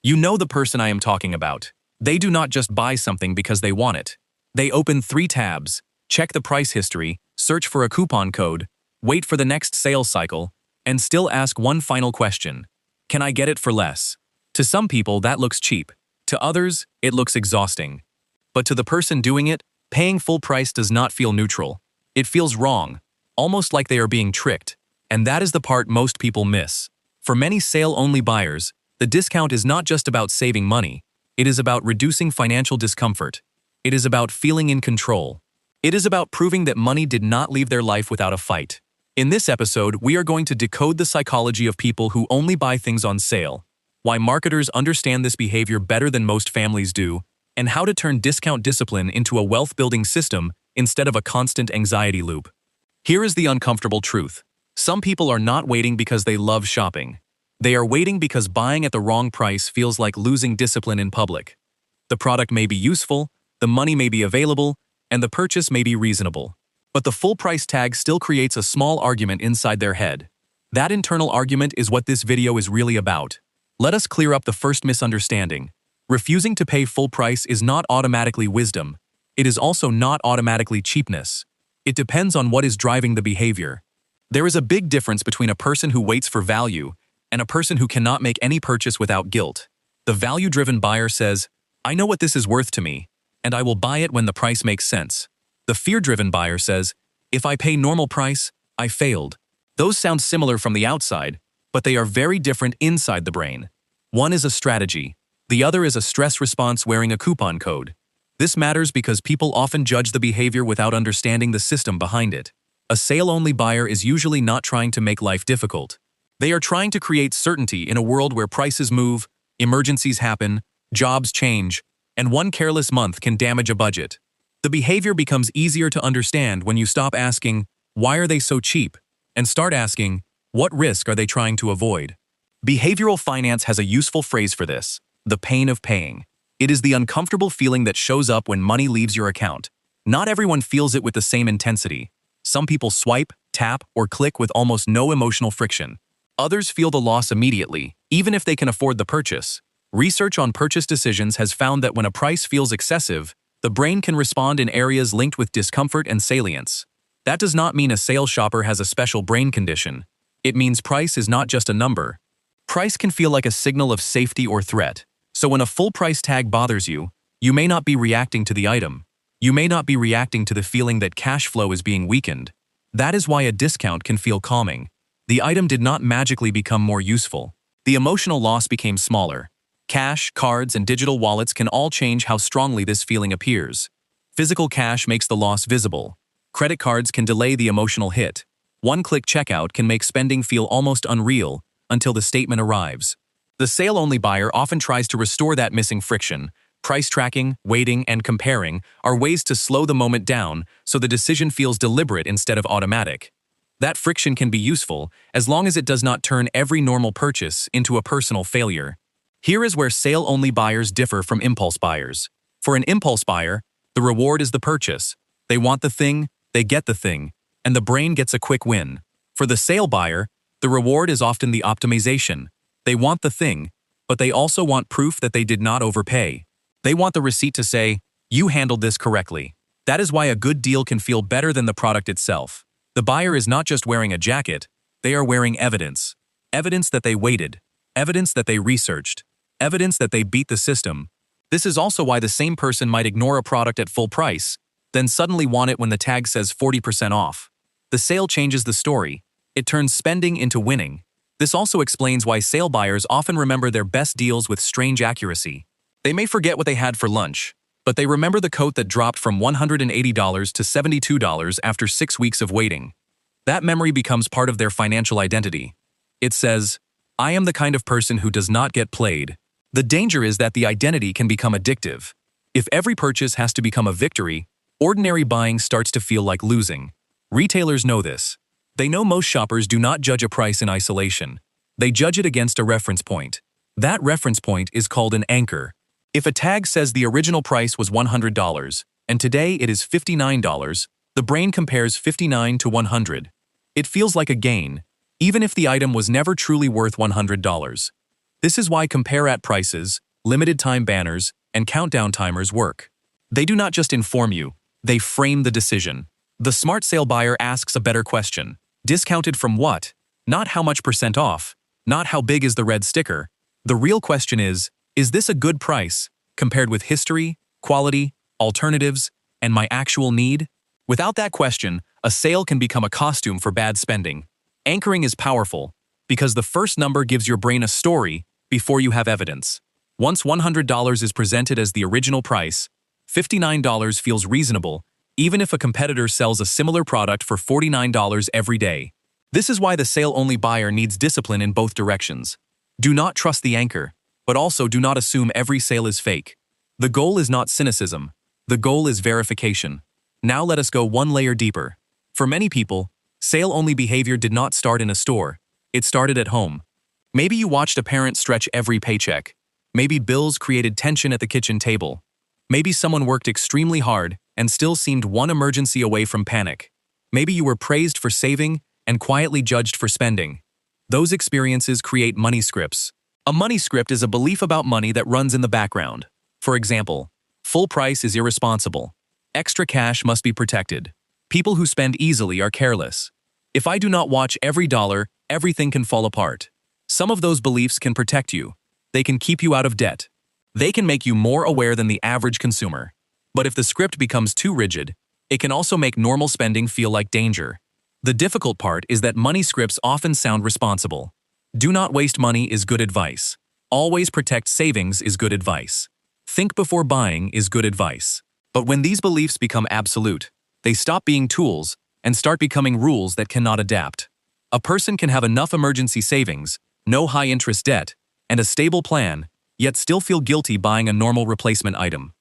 You know the person I am talking about. They do not just buy something because they want it. They open 3 tabs, check the price history, search for a coupon code, wait for the next sales cycle, and still ask one final question. Can I get it for less? To some people, that looks cheap. To others, it looks exhausting. But to the person doing it, paying full price does not feel neutral. It feels wrong, almost like they are being tricked. And that is the part most people miss. For many sale-only buyers, the discount is not just about saving money. It is about reducing financial discomfort. It is about feeling in control. It is about proving that money did not leave their life without a fight. In this episode, we are going to decode the psychology of people who only buy things on sale, why marketers understand this behavior better than most families do, and how to turn discount discipline into a wealth-building system instead of a constant anxiety loop. Here is the uncomfortable truth. Some people are not waiting because they love shopping. They are waiting because buying at the wrong price feels like losing discipline in public. The product may be useful, the money may be available, and the purchase may be reasonable. But the full price tag still creates a small argument inside their head. That internal argument is what this video is really about. Let us clear up the first misunderstanding. Refusing to pay full price is not automatically wisdom. It is also not automatically cheapness. It depends on what is driving the behavior. There is a big difference between a person who waits for value and a person who cannot make any purchase without guilt. The value-driven buyer says, "I know what this is worth to me, and I will buy it when the price makes sense." The fear-driven buyer says, "If I pay normal price, I failed." Those sound similar from the outside, but they are very different inside the brain. One is a strategy. The other is a stress response wearing a coupon code. This matters because people often judge the behavior without understanding the system behind it. A sale-only buyer is usually not trying to make life difficult. They are trying to create certainty in a world where prices move, emergencies happen, jobs change, and one careless month can damage a budget. The behavior becomes easier to understand when you stop asking, "Why are they so cheap?" and start asking, "What risk are they trying to avoid?" Behavioral finance has a useful phrase for this: the pain of paying. It is the uncomfortable feeling that shows up when money leaves your account. Not everyone feels it with the same intensity. Some people swipe, tap, or click with almost no emotional friction. Others feel the loss immediately, even if they can afford the purchase. Research on purchase decisions has found that when a price feels excessive, the brain can respond in areas linked with discomfort and salience. That does not mean a sale shopper has a special brain condition. It means price is not just a number. Price can feel like a signal of safety or threat. So when a full price tag bothers you, you may not be reacting to the item. You may not be reacting to the feeling that cash flow is being weakened. That is why a discount can feel calming. The item did not magically become more useful. The emotional loss became smaller. Cash, cards, and digital wallets can all change how strongly this feeling appears. Physical cash makes the loss visible. Credit cards can delay the emotional hit. One-click checkout can make spending feel almost unreal until the statement arrives. The sale-only buyer often tries to restore that missing friction. Price tracking, waiting, and comparing are ways to slow the moment down so the decision feels deliberate instead of automatic. That friction can be useful as long as it does not turn every normal purchase into a personal failure. Here is where sale-only buyers differ from impulse buyers. For an impulse buyer, the reward is the purchase. They want the thing, they get the thing, and the brain gets a quick win. For the sale buyer, the reward is often the optimization. They want the thing, but they also want proof that they did not overpay. They want the receipt to say, "You handled this correctly." That is why a good deal can feel better than the product itself. The buyer is not just wearing a jacket, they are wearing evidence. Evidence that they waited. Evidence that they researched. Evidence that they beat the system. This is also why the same person might ignore a product at full price, then suddenly want it when the tag says 40% off. The sale changes the story. It turns spending into winning. This also explains why sale buyers often remember their best deals with strange accuracy. They may forget what they had for lunch, but they remember the coat that dropped from $180 to $72 after 6 weeks of waiting. That memory becomes part of their financial identity. It says, "I am the kind of person who does not get played." The danger is that the identity can become addictive. If every purchase has to become a victory, ordinary buying starts to feel like losing. Retailers know this. They know most shoppers do not judge a price in isolation. They judge it against a reference point. That reference point is called an anchor. If a tag says the original price was $100, and today it is $59, the brain compares 59 to 100. It feels like a gain, even if the item was never truly worth $100. This is why compare at prices, limited time banners, and countdown timers work. They do not just inform you, they frame the decision. The smart sale buyer asks a better question. Discounted from what? Not how much percent off, not how big is the red sticker. The real question is this a good price, compared with history, quality, alternatives, and my actual need? Without that question, a sale can become a costume for bad spending. Anchoring is powerful, because the first number gives your brain a story before you have evidence. Once $100 is presented as the original price, $59 feels reasonable, even if a competitor sells a similar product for $49 every day. This is why the sale-only buyer needs discipline in both directions. Do not trust the anchor, but also do not assume every sale is fake. The goal is not cynicism. The goal is verification. Now let us go one layer deeper. For many people, sale-only behavior did not start in a store. It started at home. Maybe you watched a parent stretch every paycheck. Maybe bills created tension at the kitchen table. Maybe someone worked extremely hard and still seemed one emergency away from panic. Maybe you were praised for saving and quietly judged for spending. Those experiences create money scripts. A money script is a belief about money that runs in the background. For example, full price is irresponsible. Extra cash must be protected. People who spend easily are careless. If I do not watch every dollar, everything can fall apart. Some of those beliefs can protect you. They can keep you out of debt. They can make you more aware than the average consumer. But if the script becomes too rigid, it can also make normal spending feel like danger. The difficult part is that money scripts often sound responsible. Do not waste money is good advice. Always protect savings is good advice. Think before buying is good advice. But when these beliefs become absolute, they stop being tools and start becoming rules that cannot adapt. A person can have enough emergency savings, no high-interest debt, and a stable plan, yet still feel guilty buying a normal replacement item.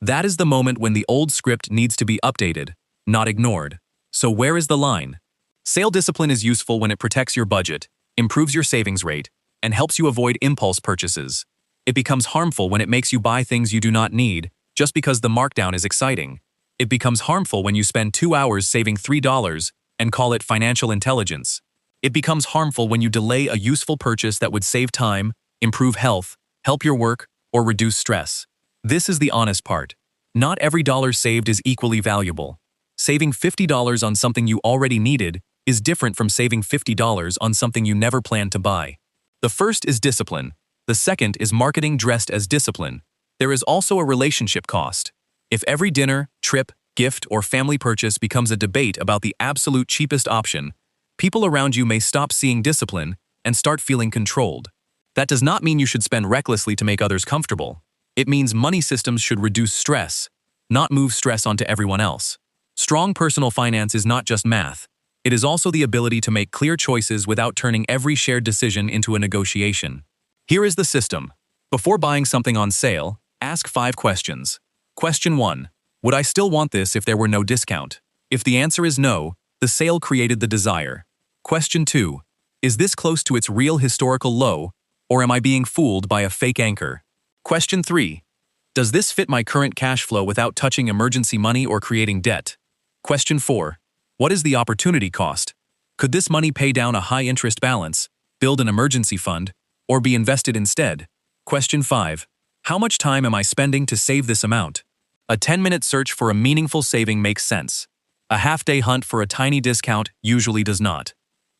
That is the moment when the old script needs to be updated, not ignored. So where is the line? Sale discipline is useful when it protects your budget, improves your savings rate, and helps you avoid impulse purchases. It becomes harmful when it makes you buy things you do not need, just because the markdown is exciting. It becomes harmful when you spend 2 hours saving $3 and call it financial intelligence. It becomes harmful when you delay a useful purchase that would save time, improve health, help your work, or reduce stress. This is the honest part. Not every dollar saved is equally valuable. Saving $50 on something you already needed is different from saving $50 on something you never planned to buy. The first is discipline. The second is marketing dressed as discipline. There is also a relationship cost. If every dinner, trip, gift, or family purchase becomes a debate about the absolute cheapest option, people around you may stop seeing discipline and start feeling controlled. That does not mean you should spend recklessly to make others comfortable. It means money systems should reduce stress, not move stress onto everyone else. Strong personal finance is not just math. It is also the ability to make clear choices without turning every shared decision into a negotiation. Here is the system. Before buying something on sale, ask 5 questions. Question 1. Would I still want this if there were no discount? If the answer is no, the sale created the desire. Question 2. Is this close to its real historical low, or am I being fooled by a fake anchor? Question 3. Does this fit my current cash flow without touching emergency money or creating debt? Question 4. What is the opportunity cost? Could this money pay down a high-interest balance, build an emergency fund, or be invested instead? Question 5. How much time am I spending to save this amount? A 10-minute search for a meaningful saving makes sense. A half-day hunt for a tiny discount usually does not.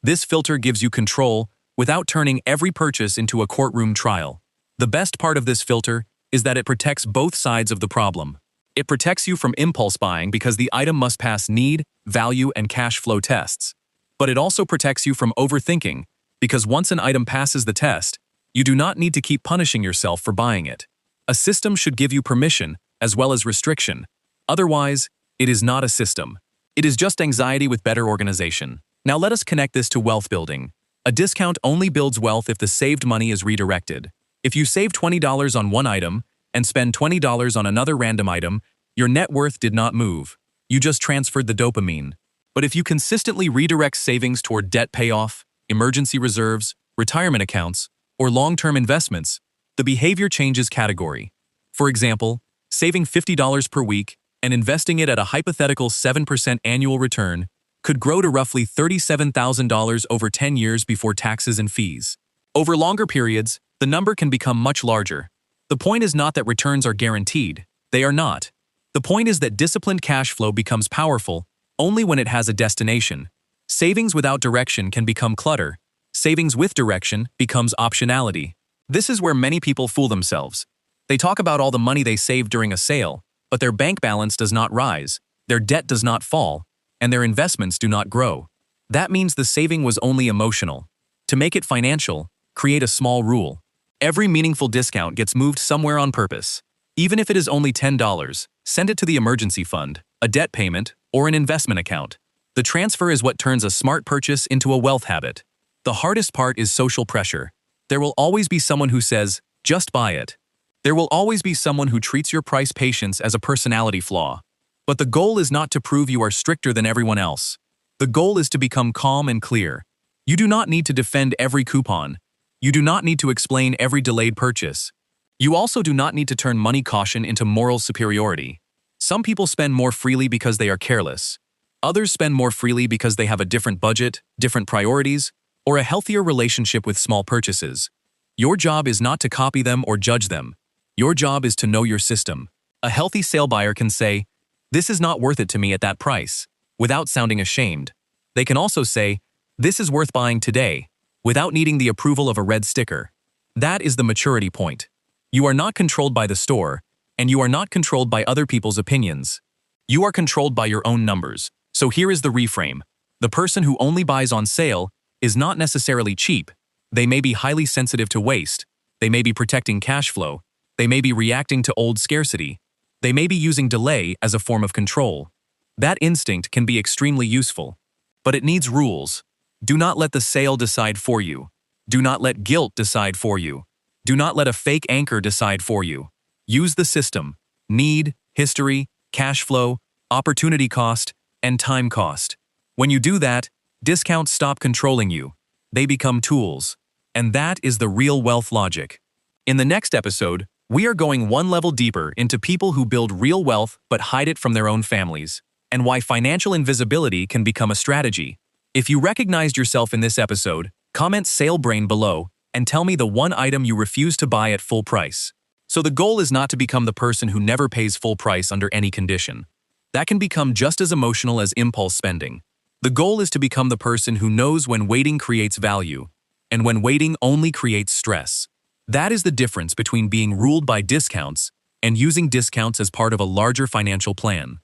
This filter gives you control without turning every purchase into a courtroom trial. The best part of this filter is that it protects both sides of the problem. It protects you from impulse buying because the item must pass need, value, and cash flow tests. But it also protects you from overthinking because once an item passes the test, you do not need to keep punishing yourself for buying it. A system should give you permission as well as restriction. Otherwise, it is not a system. It is just anxiety with better organization. Now let us connect this to wealth building. A discount only builds wealth if the saved money is redirected. If you save $20 on one item and spend $20 on another random item, your net worth did not move. You just transferred the dopamine. But if you consistently redirect savings toward debt payoff, emergency reserves, retirement accounts, or long-term investments, the behavior changes category. For example, saving $50 per week and investing it at a hypothetical 7% annual return could grow to roughly $37,000 over 10 years before taxes and fees. Over longer periods, the number can become much larger. The point is not that returns are guaranteed. They are not. The point is that disciplined cash flow becomes powerful only when it has a destination. Savings without direction can become clutter. Savings with direction becomes optionality. This is where many people fool themselves. They talk about all the money they saved during a sale, but their bank balance does not rise, their debt does not fall, and their investments do not grow. That means the saving was only emotional. To make it financial, create a small rule. Every meaningful discount gets moved somewhere on purpose. Even if it is only $10, send it to the emergency fund, a debt payment, or an investment account. The transfer is what turns a smart purchase into a wealth habit. The hardest part is social pressure. There will always be someone who says, just buy it. There will always be someone who treats your price patience as a personality flaw. But the goal is not to prove you are stricter than everyone else. The goal is to become calm and clear. You do not need to defend every coupon. You do not need to explain every delayed purchase. You also do not need to turn money caution into moral superiority. Some people spend more freely because they are careless. Others spend more freely because they have a different budget, different priorities, or a healthier relationship with small purchases. Your job is not to copy them or judge them. Your job is to know your system. A healthy sale buyer can say, "This is not worth it to me at that price," without sounding ashamed. They can also say, "This is worth buying today," without needing the approval of a red sticker. That is the maturity point. You are not controlled by the store, and you are not controlled by other people's opinions. You are controlled by your own numbers. So here is the reframe. The person who only buys on sale is not necessarily cheap. They may be highly sensitive to waste. They may be protecting cash flow. They may be reacting to old scarcity. They may be using delay as a form of control. That instinct can be extremely useful. But it needs rules. Do not let the sale decide for you. Do not let guilt decide for you. Do not let a fake anchor decide for you. Use the system: need, history, cash flow, opportunity cost, and time cost. When you do that, discounts stop controlling you. They become tools. And that is the real wealth logic. In the next episode, we are going one level deeper into people who build real wealth but hide it from their own families, and why financial invisibility can become a strategy. If you recognized yourself in this episode, comment "Sale Brain" below and tell me the one item you refuse to buy at full price. So the goal is not to become the person who never pays full price under any condition. That can become just as emotional as impulse spending. The goal is to become the person who knows when waiting creates value, and when waiting only creates stress. That is the difference between being ruled by discounts and using discounts as part of a larger financial plan.